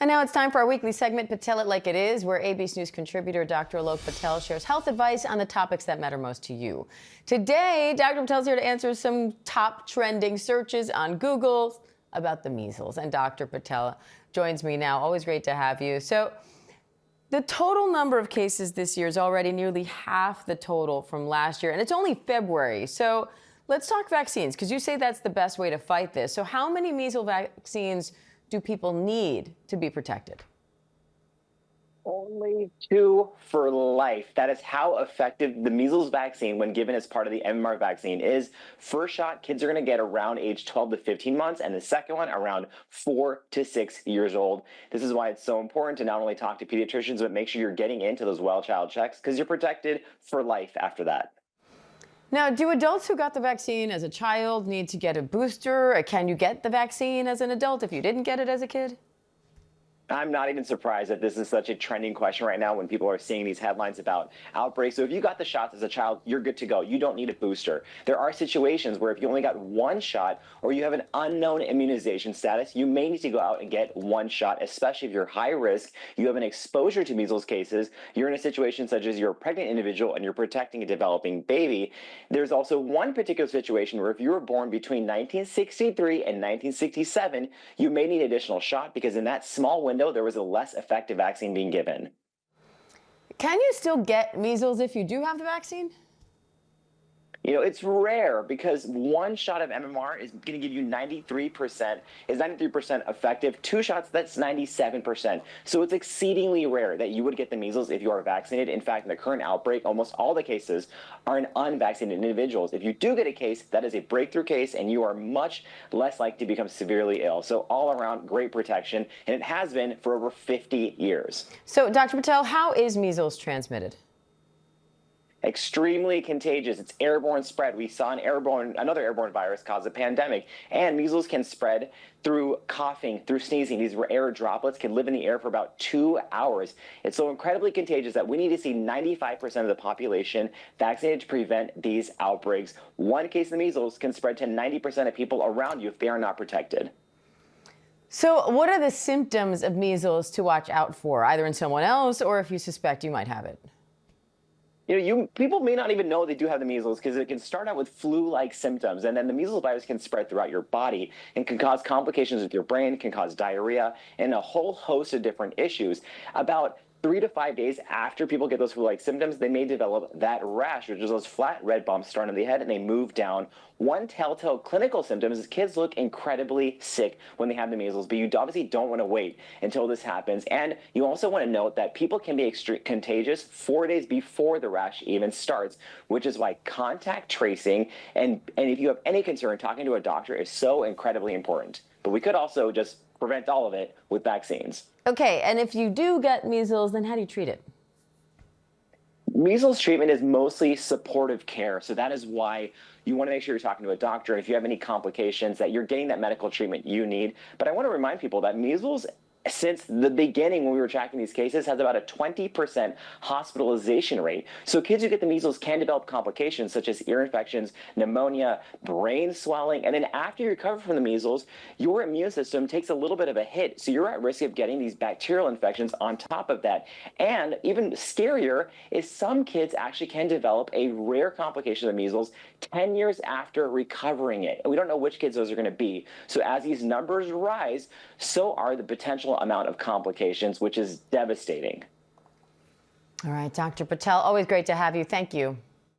And now it's time for our weekly segment, Patel It Like It Is, where ABC News contributor Dr. Alok Patel shares health advice on the topics that matter most to you. Today, Dr. Patel's here to answer some top trending searches on Google about the measles. And Dr. Patel joins me now. Always great to have you. So, the total number of cases this year is already nearly half the total from last year, and it's only February. So, let's talk vaccines, because you say that's the best way to fight this. So, how many measles vaccines do people need to be protected? Only 2 for life. That is how effective the measles vaccine, when given as part of the MMR vaccine, is. First shot, kids are going to get around age 12 to 15 months, and the second one around 4 to 6 years old. This is why it's so important to not only talk to pediatricians, but make sure you're getting into those well child checks, because you're protected for life after that. Now, do adults who got the vaccine as a child need to get a booster? Or can you get the vaccine as an adult if you didn't get it as a kid? I'm not even surprised that this is such a trending question right now when people are seeing these headlines about outbreaks. So if you got the shots as a child, you're good to go. You don't need a booster. There are situations where if you only got one shot or you have an unknown immunization status, you may need to go out and get one shot, especially if you're high risk, you have an exposure to measles cases, you're in a situation such as you're a pregnant individual and you're protecting a developing baby. There's also one particular situation where if you were born between 1963 and 1967, you may need additional shot because in that small window, there was a less effective vaccine being given. Can you still get measles if you do have the vaccine? You know, it's rare because one shot of MMR is going to give you 93%, is 93% effective. 2 shots, that's 97%. So it's exceedingly rare that you would get the measles if you are vaccinated. In fact, in the current outbreak, almost all the cases are in unvaccinated individuals. If you do get a case, that is a breakthrough case, and you are much less likely to become severely ill. So all around, great protection, and it has been for over 50 years. So, Dr. Patel, how is measles transmitted? Extremely contagious. It's airborne spread. We saw another airborne virus cause a pandemic, and measles can spread through coughing, through sneezing. These air droplets can live in the air for about 2 hours. It's so incredibly contagious that we need to see 95% of the population vaccinated to prevent these outbreaks. One case of measles can spread to 90% of people around you if they are not protected. So what are the symptoms of measles to watch out for, either in someone else or if you suspect you might have it? People may not even know they do have the measles because it can start out with flu-like symptoms, and then the measles virus can spread throughout your body and can cause complications with your brain, can cause diarrhea, and a whole host of different issues. About 3 to 5 days after people get those flu-like symptoms, they may develop that rash, which is those flat red bumps starting on the head, and they move down. One telltale clinical symptom is kids look incredibly sick when they have the measles, but you obviously don't want to wait until this happens. And you also want to note that people can be contagious 4 days before the rash even starts, which is why contact tracing and if you have any concern, talking to a doctor is so incredibly important. But we could also just prevent all of it with vaccines. Okay, and if you do get measles, then how do you treat it? Measles treatment is mostly supportive care, so that is why you want to make sure you're talking to a doctor. If you have any complications, that you're getting that medical treatment you need. But I want to remind people that measles, since the beginning when we were tracking these cases, has about a 20% hospitalization rate. So kids who get the measles can develop complications such as ear infections, pneumonia, brain swelling, and then after you recover from the measles, your immune system takes a little bit of a hit. So you're at risk of getting these bacterial infections on top of that. And even scarier is some kids actually can develop a rare complication of measles 10 years after recovering it. And we don't know which kids those are going to be. So as these numbers rise, so are the potential amount of complications, which is devastating. All right, Dr. Patel, always great to have you. Thank you.